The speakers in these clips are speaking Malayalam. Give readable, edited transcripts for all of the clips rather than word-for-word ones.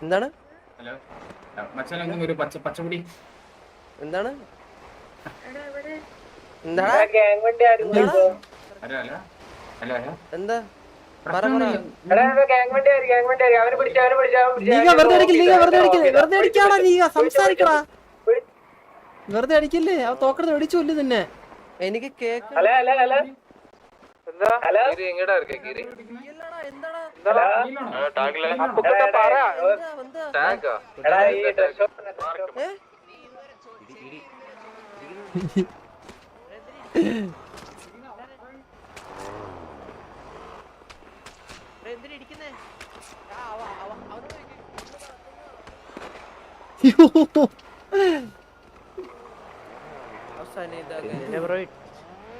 എന്താണ് പച്ചമുടി എന്താണ് എന്താ വെറുതെ അടിക്കല്ലേ അവ തോക്കടുത്ത് വെടിച്ചു കൊല്ലു തന്നെ എനിക്ക് കേക്ക്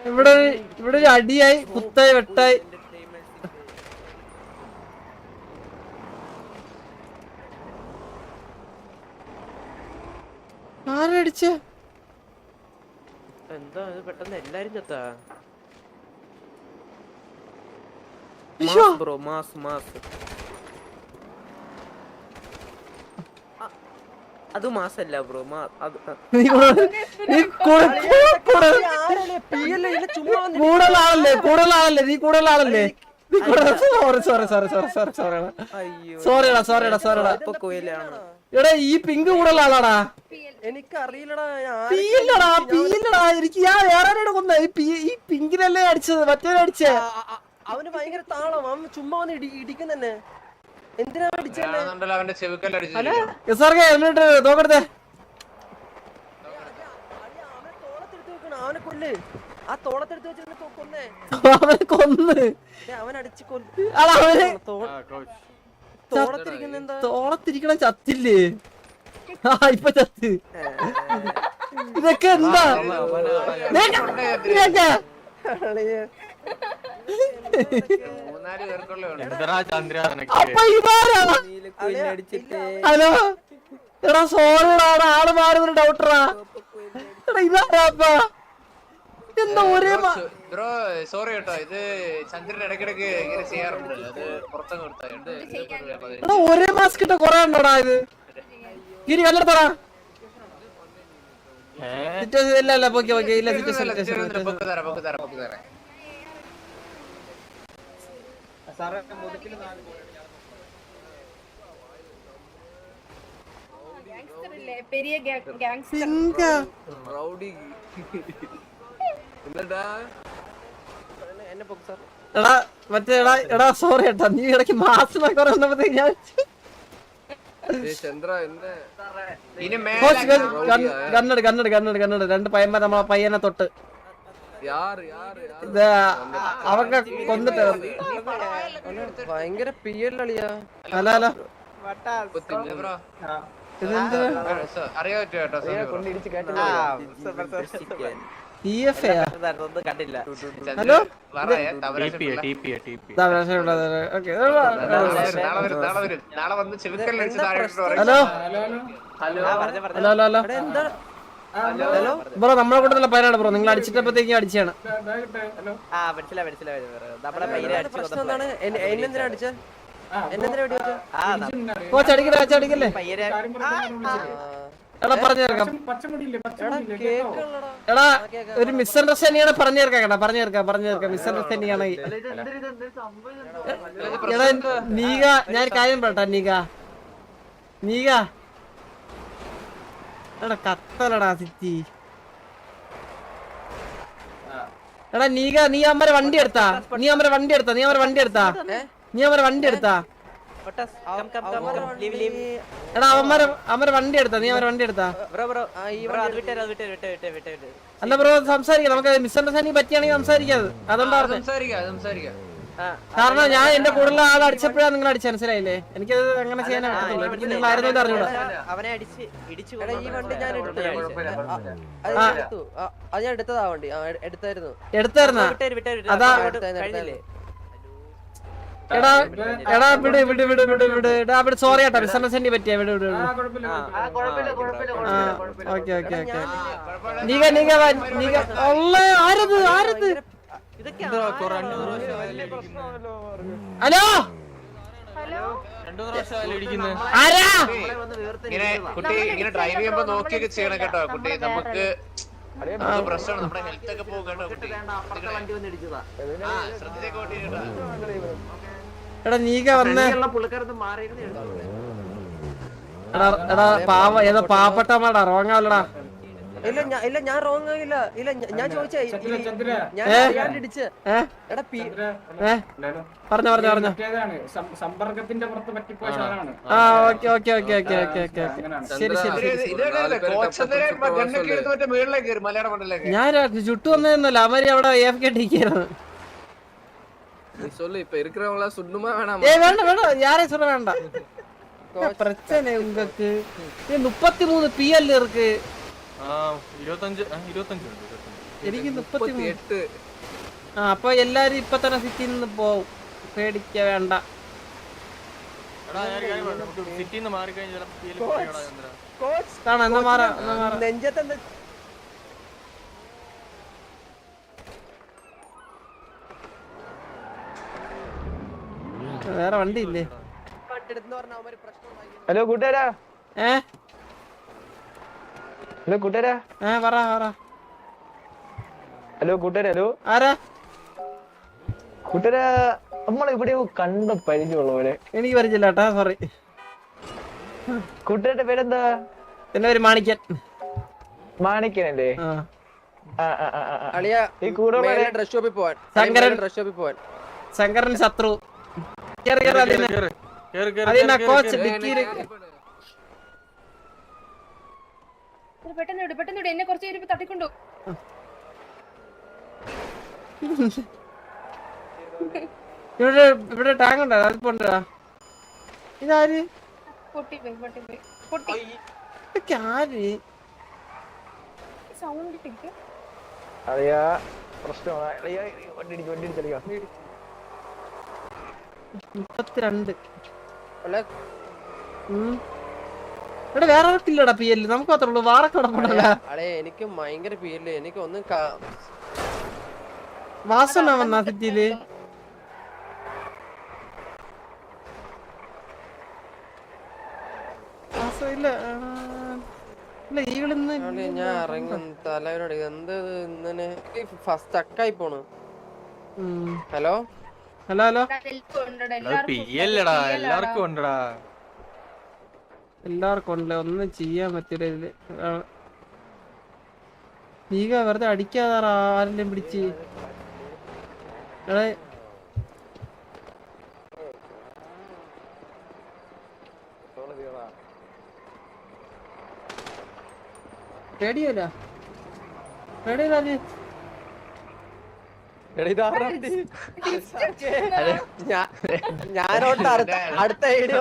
ഇവിടെ ഇവിടെ ഒരു അടിയായി കുത്തായി വെട്ടായി ആരടിച്ച എന്താ ഇത് പെട്ടെന്ന് എല്ലാരും ചത്താ ബ്രോ മാസ് അത് മാസല്ല ബ്രോ കൂടുതലാളല്ലേ നീ കൂടുതലാളല്ലേ എടാ ഈ പിങ്ക് കൂടുതലാളാടാ എനിക്കറിയില്ലടാ എനിക്ക് ഞാൻ വേറെ കൊന്ന ഈ പിങ്കിനല്ലേ അടിച്ചത് മറ്റേ അടിച്ചേ അവന് ഭയങ്കര താളം അവൻ ചുമ്മാ വന്ന് ഇടിക്കുന്നന്നെ എന്തിനാ അടിച്ചല്ലേ നോക്കട്ടെ അവനെ കൊല്ല് ആ തോളത്തെടുത്ത് വെച്ചിരുന്ന കൊന്നേ അവനെ കൊന്ന് അവൻ അടിച്ച് തോളത്തിരിക്കുന്ന എന്താ തോളത്തിരിക്കണ ചത്തില്ലേ ഇപ്പൊ ചത്ത് ഇതൊക്കെ എന്താ ഹലോ എടാ സോറിടാണ് ആള് മാറുന്ന ഡൗട്ടറാ എടാ ഇതാരാ എന്താ ഒരേ സോറി കേട്ടോ ഇത് ചന്ദ്രൻ ഇടയ്ക്കിടയ്ക്ക് ഇങ്ങനെ ചെയ്യാറുണ്ട് അത് പുറത്തങ്ങ് എടാ ഒരേ മാസ്ക് ഇട്ട കൊറേ ഉണ്ടോടാ ഇത് ഗിരി കല്ലെടുത്തടാ ഇല്ല പോക്കെ ഇല്ല എടാ മറ്റേ എടാ സോറി ഏട്ടാ നീ ഇടയ്ക്ക് മാസമായി കുറെ വന്നപ്പോഴത്തേക്ക് ഞാൻ കണ്ണട് രണ്ട് പയ്യന്മാർ നമ്മളെ പയ്യനെ തൊട്ട് അവക്കെ കൊന്നിട്ട് ഭയങ്കര പിയലിയാ അല്ല ഹലോ ബ്രോ നമ്മളെ കൂട്ടത്തിലുള്ള പയ്യനാണ് ബ്രോ നിങ്ങൾ അടിച്ചിട്ടപ്പോഴത്തേക്കും അടിച്ചാണ് അടിക്കല്ലേ എടാ പറഞ്ഞു തീർക്കാം എടാ ഒരു മിസ്അണ്ടർസ്റ്റാൻഡിംഗ് ആണ് പറഞ്ഞു തീർക്കാം മിസ്അണ്ടർസ്റ്റാൻഡിംഗ് ആണ് എടാ നീക ഞാൻ കാര്യം പറട്ടാ നീക എടാ കത്തലടാ സിറ്റി എടാ നീ അമ്മരെ വണ്ടി എടുത്താ എടാ അവന്മാരെ വണ്ടി എടുത്താ നീ അവരെ വണ്ടി എടുത്താ അല്ല ബ്രോ സംസാരിക്കാം നമുക്ക് മിസ്അണ്ടർസ്റ്റാൻഡിംഗ് പറ്റിയാണെങ്കിൽ സംസാരിക്കാത് അതുകൊണ്ടാണ് കാരണം ഞാൻ എന്റെ കൂടുതൽ ആൾ അടിച്ചപ്പോഴാണ് നിങ്ങൾ അടിച്ച മനസ്സിലായില്ലേ എനിക്കത് അങ്ങനെ ചെയ്യാൻ പറ്റത്തില്ല എനിക്ക് നിങ്ങൾ ആയിരുന്നു അറിഞ്ഞൂടാ അതാ എടാ വിട് എടാ അവിടെ സോറി കേട്ടോ മിസ്അണ്ടർസ്റ്റാൻഡിംഗ് പറ്റിയ വിട് ഓക്കെ നീക ആരത് ഇതൊക്കെ ഹലോ ആരാ ഇങ്ങനെ കുട്ടി ഇങ്ങനെ ഡ്രൈവ് ചെയ്യുമ്പോ നോക്കിയൊക്കെ ചെയ്യണം കേട്ടോ കുട്ടി. നമുക്ക് പ്രശ്നമാണ്, നമ്മുടെ ഹെൽത്ത് ഒക്കെ പോകും കേട്ടോ കുട്ടി. ശ്രദ്ധിച്ചൊക്കെ ഓട്ടി കേട്ടോ. എടാ നീക വന്നേ. എടാ പാവ ഏതോ പാവപ്പെട്ടമാടാ റോങ്ങാവല്ലടാ. ഇല്ല ഞാൻ റോങ് ആകില്ല. ഇല്ല ഞാൻ ചോദിച്ചേ ഞാൻ ഇടിച്ച് എടാ പറഞ്ഞോ സമ്പർക്കത്തിന്റെ പുറത്ത് പറ്റിപ്പോയ സാധനമാണ്. ആ ഓക്കെ ശരി. ഞാൻ ചുട്ടു വന്നതെന്നല്ല അവര് അവിടെ ഇരിക്കുന്നു. വേണ്ട யாரே சொல்ல வேண்டாம். பிரச்சனை உங்களுக்கு 33 PL இருக்கு. 25 എനിക്ക് 38. അപ്പൊ എല്ലാരും ഇപ്പൊ തന്നെ സിറ്റിയിൽ നിന്ന് പോവും, പേടിക്ക വേണ്ട. നെഞ്ചത്തെ വേറെ വണ്ടി ഇല്ലേ? ഹലോ കൂട്ടുകാരാ. ഹലോ കൂട്ടുകാരാ. പറ. ഹലോ കൂട്ടുകാരാ. ഹലോ ആരാ? കൂട്ടുകാരാ നമ്മളിവിടെ കണ്ട പരിചയമുള്ള പോലെ. എനിക്ക് പരിചയമില്ല കേട്ടാ, സോറി. കൂട്ടുകാരുടെ പേരെന്താ? എന്റെ പേര് മാണിക്യൻ. മാണിക്യനല്ലേ? ഈ കൂടെ ഡ്രസ് ഷോപ്പിൽ പോവാൻ ശങ്കരൻ ശത്രു. കോച്ച് ഡിക്കിയില് പെട്ടെന്ന് എന്നെ കുറച്ച് പേര് തട്ടിക്കൊണ്ടു. ഇവിടെ ടാങ്ക് ഉണ്ടോ? അതിപ്പോണ്ടാ. ഇതാര്? ഇതൊക്കെ ആര്? അറിയാ പ്രശ്നമാണ്. 32. ഇവിടെ വേറെ ഇല്ലടാ PL, നമുക്ക് മാത്രമേ ഉള്ളൂ. വാറൊക്കെ കിടപ്പുണ്ടല്ലോ. എനിക്ക് ഭയങ്കര പേരില്ല. എനിക്ക് ഒന്നും വാസന വന്നാ സിറ്റിയില്. ഇല്ല ഈകളിന്ന് ഞാൻ ഇറങ്ങും തലവനോട്. എന്ത് ഇങ്ങനെ ഫസ്റ്റ് അക്കായി പോണ്. ഹലോ എല്ലാവർക്കും ഉണ്ടടാ. എല്ലാവർക്കും ഉണ്ടല്ലേ, ഒന്നും ചെയ്യാൻ പറ്റില്ല ഇതില്. നീക വെറുതെ അടിക്കാതാറ ആരെല്ലാം പിടിച്ച്. പേടിയല്ല ഞാനോട്ട് അടുത്ത ഐഡിയ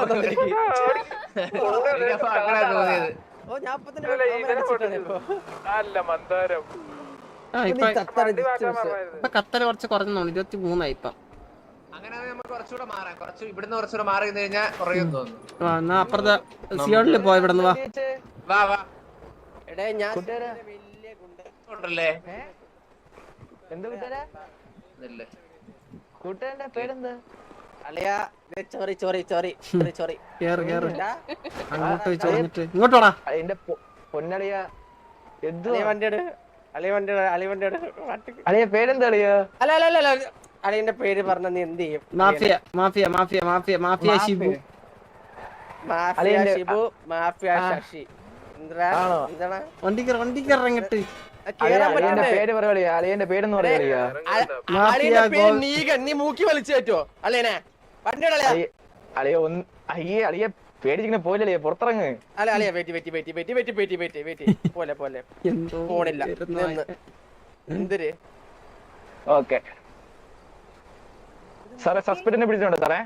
കത്തല് കുറച്ച് കുറഞ്ഞു. 23 ഇപ്പൊ. എന്നാ അപ്പുറത്തെ സിയോണില് പോയി. ഇവിടെ നിന്ന് വാ. കൂട്ടുകാരന്റെ പേരെന്താ? ഇങ്ങോട്ട് വാടാ. എന്റെ പൊന്നളിയ അളിയ പേരെന്താ അളിയ? അല്ല അളിയന്റെ പേര് പറഞ്ഞ നീ എന്ത് ചെയ്യും? മാഫിയ ഷിബു. ശശി. വണ്ടിക്കറങ്ങിട്ട് പേര് പറയാ. അളിയന്റെ പേരെന്ന് പറയാ. നീ മൂക്കി വലിച്ചു പറ്റുമോ അളിയനെ? അളിയ അളിയ പേടിച്ചിങ്ങനെ പോലല്ലേ, പുറത്തിറങ്ങ്. അല്ല അളിയ വെറ്റി പോലെ ഫോണില്ല. എന്തൊരു ഓക്കെ സാറേ, സസ്പെക്ടിനെ പിടിച്ചിട്ടുണ്ടോ സാറേ?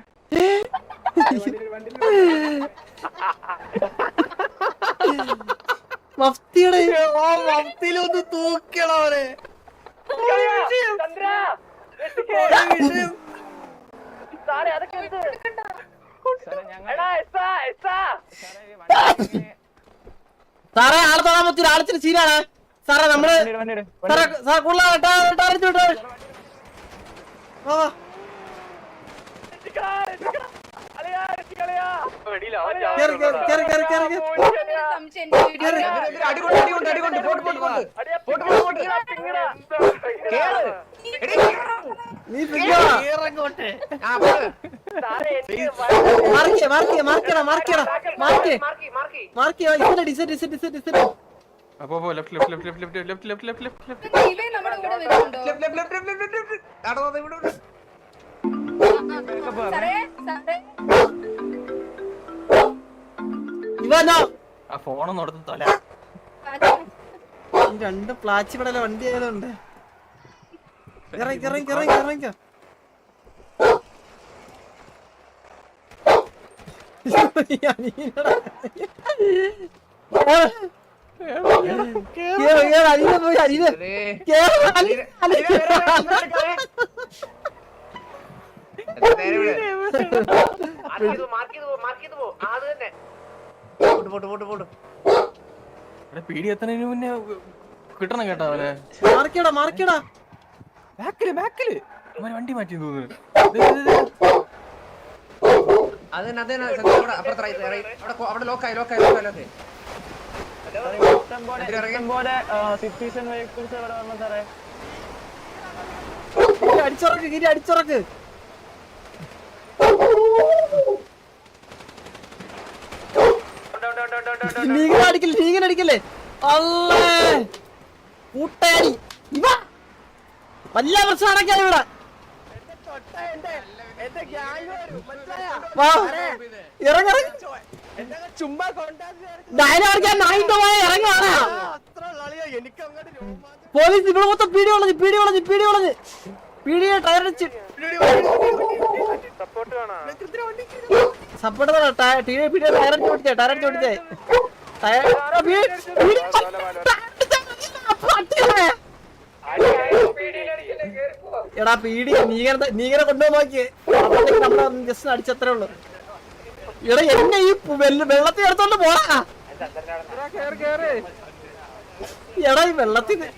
മഫ്തിയിലൊന്ന് തൂക്കണവനെ. സാറേ ആളെ തൊടാൻ പറ്റില്ല. ആളത്തിന് സീനാണ് സാറേ. നമ്മള് വാ വാ കേറ് കേറ് കേറ് കേറ് കേറ് കേറ് നീ പിന്നോ മാർക്കിയ മാർക്കിയ മാർക്കിയടാ മാർക്കിയടാ മാർക്കിയ ഇസറ്റ് ഇസറ്റ് ഇസറ്റ് ഇസറ്റ് ഇസറ്റ് അപ്പോ left left left left left left left left left ഇവനോ ആ ഫോണൊന്നും എടുത്ത് തല രണ്ട് പ്ലാച്ചി കടല വണ്ടി ആയതുകൊണ്ട് ഇറങ്ങി ഇറങ്ങി ഇറങ്ങി ഇറങ്ങിക്കോ അനില പോയി അനില പീടി എത്തുന്നതിന് മുന്നേ കിട്ടണം കേട്ടോ അവനെ മാർക്കിയടാ മാർക്കിയടാ ബാക്കില് ബാക്കില് അവൻ വണ്ടി മാറ്റി തോന്നുന്നു അടിച്ചുറക്ക് ഗിരി അടിച്ചുറക്ക് നീങ്ങനടിക്കല്ലേ അല്ലേ കൂട്ടയാടി ഇവ വല്ല പ്രശ്നമാണൊക്കെയാണ് ഇവിടെ പോലീസ് ഇവിടെ മൊത്തം പീടി വളഞ്ഞ് പീടി വളഞ്ഞ് പീടി വളഞ്ഞ് പീടിയെ ടയറടിച്ച് സപ്പോർട്ട് പീടിയെ ടയറടിച്ച് ഓടിച്ചേ ടയറടിച്ച് ഓടിച്ചേ എടാ പീടി നീങ്ങനെ കൊണ്ടുപോയി നോക്കിയേ നമ്മളെ ജസ്റ്റ് അടിച്ചത്രേ ഉള്ളു എടാ എന്നെ ഈ വെള്ളത്തിൽ എടുത്തോണ്ട് പോടാ എടാ ഈ വെള്ളത്തിന്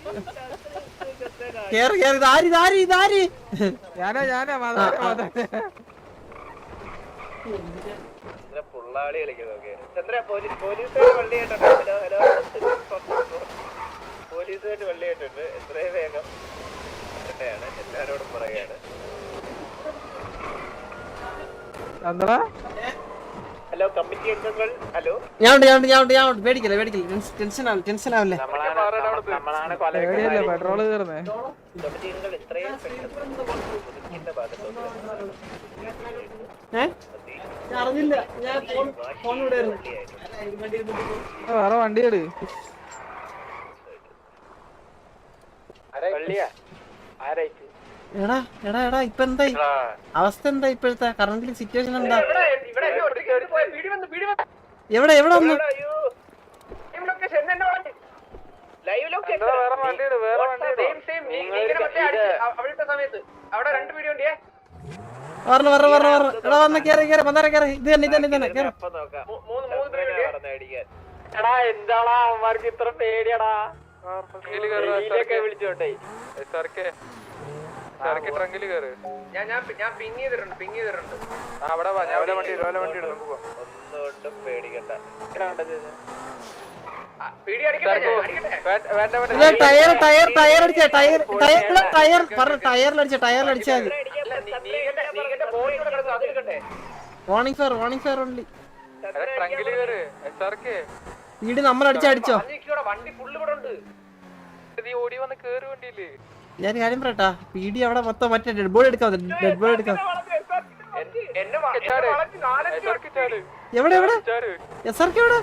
കേറി കേറി ഇതാരി ഇതാരി ഇതാരി പോലീസുകാർ വള്ളിയായിട്ടുണ്ട് എത്രയും വേഗം എല്ലാരോടും പറയാണ്. ഹലോ കമ്മിറ്റി അംഗങ്ങൾ, ഹലോ ഞാൻ പേടിക്കല്ലേ ടെൻഷൻ ആവല്ലേ പെട്രോള് തീർന്നേ കമ്മിറ്റി അംഗങ്ങൾ എത്രയും പെട്ടെന്ന് ഭാഗത്തോട്ട് അറിഞ്ഞില്ല ഞാൻ ഫോൺ വേറെ വണ്ടിയാണ് എടാ എടാ എടാ ഇപ്പൊ എന്തായി അവസ്ഥ എന്താ ഇപ്പോഴത്തെ കറന്റ് സിറ്റുവേഷൻ എന്താ എവിടെ എവിടെ വന്നു പറഞ്ഞു പറഞ്ഞു പറഞ്ഞു പറഞ്ഞു എടാ വന്ന കേറി കേറി പന്തര കേറി ഇത് തന്നെ ഇത് തന്നെ ഇത് തന്നെ കേറി എന്താടാ അവന്മാർക്ക് ഇത്ര പേടിയാടാ വിളിച്ചോട്ടെ ട്രങ്കില് കയറ് ഞാൻ പിങ് ചെയ്തിട്ടുണ്ട് അവിടെ വണ്ടി ഒന്നുകൊണ്ടും പേടിക്കണ്ട. ടയർ ടയർ ടയർ അടിച്ച ടയർ ടയർ ടയർ പറഞ്ഞു ടയറിലടിച്ച ടയറിലടിച്ചാൽ വാണിംഗ് ഫെയർ ഉണ്ട് ട്രങ്കില് കയറ് വീട് നമ്മളടിച്ചടിച്ചോ വണ്ടി ഫുള്ള് ഇവിടെ ഉണ്ട്. ഓടി വന്ന് കേറി വണ്ടിയില്ലേ ഞാൻ കാര്യം പറയട്ടാ പീടി അവിടെ മൊത്തം മറ്റേ ഡെഡ് ബോഡി എടുക്കാം ഡെഡ് ബോഡി എടുക്കാം എവിടെ എവിടെ എസ് ആർ കെ എവിടെ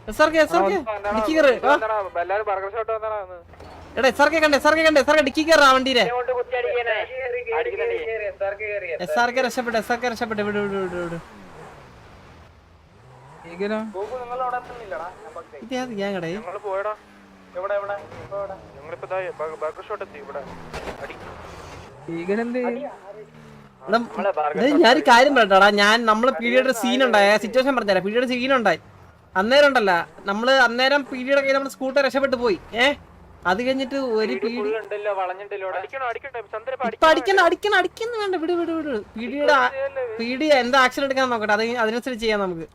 എസ് ആർ കെ ഡിക്കി കയറ് എടാ എസ് ആർ കെ കണ്ടേ എസ് ആർ കെ ഡിക്കി കയറാ വണ്ടീരെ എസ് ആർ കെ രക്ഷപ്പെട്ടു ഇവിടെ ഇത് ഞാൻ കടേ ഞാനൊരു കാര്യം പറയട്ടാ നമ്മളെ പീഡിയുടെ സീൻ ഉണ്ടായ സിറ്റുവേഷൻ പറഞ്ഞുതരാം പീഡിയുടെ സീൻ ഉണ്ടായി അന്നേരം ഉണ്ടല്ല നമ്മള് അന്നേരം പീഡിയുടെ കയ്യിൽ നമ്മുടെ സ്കൂട്ടർ രക്ഷപ്പെട്ടു പോയി. അത് കഴിഞ്ഞിട്ട് ഒരു പീഡി അടിക്കുന്ന വേണ്ട, വിട് വിട് വിട്. പീഡി എന്താ ആക്ഷൻ എടുക്കാൻ നോക്കട്ടെ, അതിനനുസരിച്ച് ചെയ്യാം നമുക്ക്.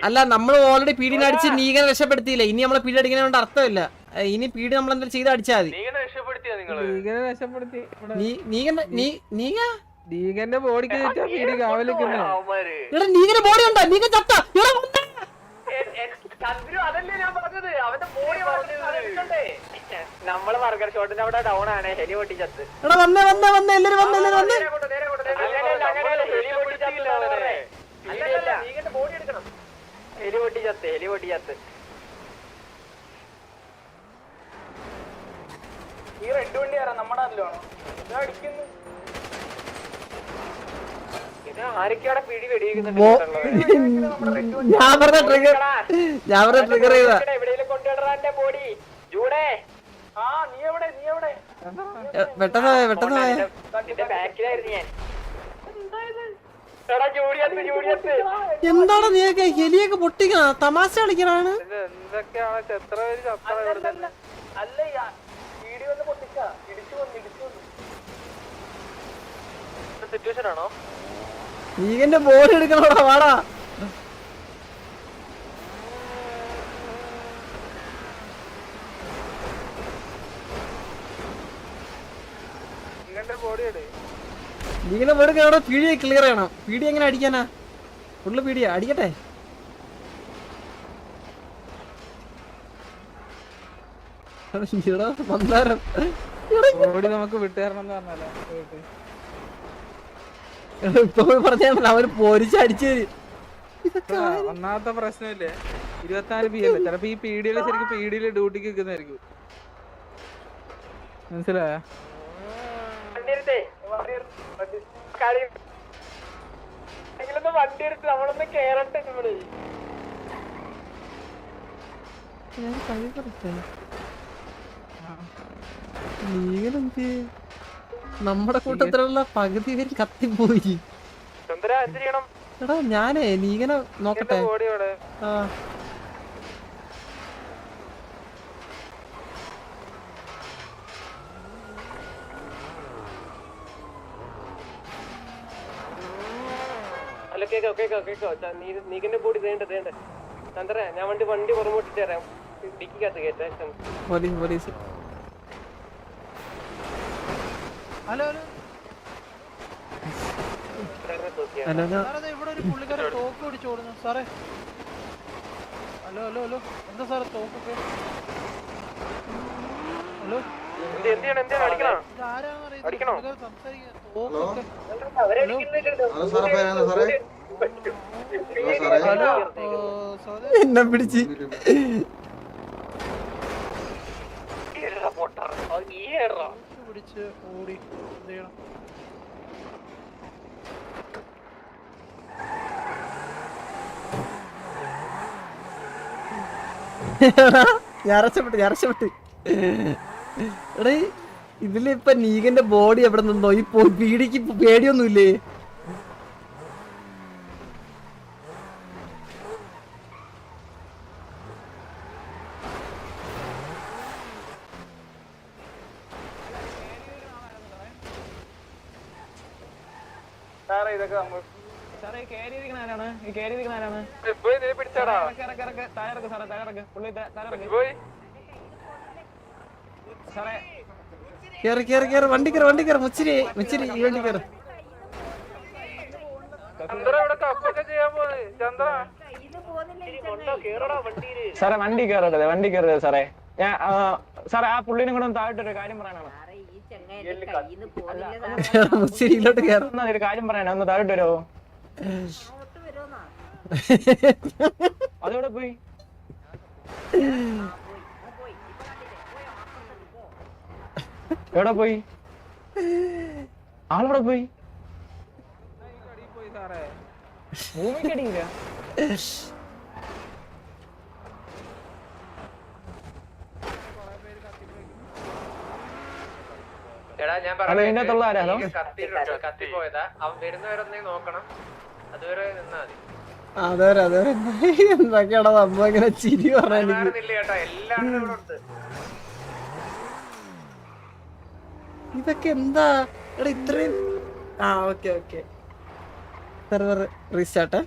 അല്ല, നമ്മൾ ഓൾറെഡി പീഡിനെ അടിച്ച് നീകനെ രക്ഷപ്പെടുത്തിയില്ല. ഇനി നമ്മളെ പീഡി അടിക്കുന്നതുകൊണ്ട് അർത്ഥമില്ല. ഇനി പീഡി നമ്മൾ എന്തായാലും ചെയ്ത് അടിച്ചാൽ മതി. നീകന്റെ ബോഡിക്ക് നീകന്റെ ബോഡി ഉണ്ടോ? നീക ചത്ത. നമ്മള് ബർഗർ ഷോട്ടിന്റെ അവിടെ ഡൗൺ ആണ്. ഹെലി പൊട്ടിച്ചത്ത്. വന്നേ എല്ലാരും വന്നേ. ഹെലി പൊട്ടിച്ചത്ത്. ഈ റെഡ് വണ്ടി ആരാ? നമ്മുടെ അതിലാണോ അടിക്കുന്നു? ഇത് ആരൊക്കെയാണ് പിടി വെടിയിക്കുന്നുണ്ട്? ഞാൻ പറഞ്ഞ ട്രിഗർ ചെയ്താ. എവിടെയെങ്കിലും കൊണ്ടുവിടറാ എന്റെ ബോഡി. ജൂടെ നീ എവിടെ? പെട്ടെന്ന് ബാക്കിലായിരുന്നു ഞാൻ. എന്താണ് നീയൊക്കെ ഹെലിയൊക്കെ പൊട്ടിക്കണ? തമാശ കളിക്കണാണ്. സിറ്റുവേഷൻ ആണോ? നീകന്റെ ബോഡി എടുക്കണോടാ, വാടാ. നീകന്റെ ബോഡി അവിടെ പീഡിയെ ക്ലിയർ ചെയ്യണം. പീഡി എങ്ങനെ അടിക്കാനാ? ഫുള്ള് പീഡിയാ, അടിക്കട്ടെ. മന്ദാരം നമുക്ക് വിട്ടുതരണം പറഞ്ഞാലോ. ഇപ്പൊ പറഞ്ഞാൽ അവര് പൊരിച്ചടിച്ച്. ഒന്നാമത്തെ പ്രശ്നമില്ലേ, 24 പി അല്ലേ. ചിലപ്പോ ഈ പീഡിയില് ശരിക്കും പീഡിയില് ഡ്യൂട്ടിക്ക് നിൽക്കുന്നതായിരിക്കും. മനസ്സിലായ? വണ്ടി എടുത്ത് നമ്മളൊന്ന് കേറട്ടെ. നമ്മള് നമ്മുടെ കൂട്ടത്തിലുള്ള പകുതി പേര് കത്തിപ്പോയി. എടാ ഞാനേ നീങ്ങനെ നോക്കട്ടെ. അല്ല കേക്കോ നീകന്റെ ബോഡി തേണ്ട ചന്ദ്ര. ഞാൻ വണ്ടി പുറമോട്ടിട്ട് തരാം. ഡിക്കിക്കകത്ത് കേട്ടോ. പോലീസ്. ഹലോ ഹലോ, ഇവിടെ ഒരു പുള്ളിക്കാരൻ തോക്ക് പിടിച്ചു ഓടുന്നു സാറേ. ഹലോ എന്താ സാറേ തോക്കൊക്കെ? ഹലോ, എന്നെ പിടിച്ച് പിടിച്ച് ഓടി എന്ത് ചെയ്യണം? ഞാൻ രക്ഷപ്പെട്ട്. എടേ ഇതിലിപ്പൊ നീകന്റെ ബോഡി എവിടെ നിന്നോ? ഈ പീഡിക്ക് പേടിയൊന്നുമില്ലേ? കേറ് വണ്ടി കേറ് മുച്ചിരി ഈ വണ്ടി കേറ്. സാറേ വണ്ടി കയറരുത് സാറേ. ഞാൻ സാറേ ആ പുള്ളിനും കൂടെ ഒന്ന് താഴോട്ടൊരു കാര്യം പറയാനാണ്. മുച്ചിരിയിലോട്ട് കേറ്. ഒരു കാര്യം പറയാനാ, ഒന്ന് താഴോട്ട് വരുമോ? അതെവിടെ പോയി? എവിടെ പോയി? ആളെവിടെ പോയി? ഭൂമിക്കടിയില്ല. എടാ ഞാൻ പറഞ്ഞു കത്തിപ്പോയതാ. അവൻ വരുന്നവരെ നോക്കണം. അതുവരെ നിന്നാ മതി. അതെ എന്തൊക്കെയാണോ നമ്മ ഇങ്ങനെ ചിരി പറഞ്ഞ ഇതൊക്കെ എന്താ എടാ ഇത്രയും ഓക്കെ സെർവർ റീസ്റ്റാർട്ട്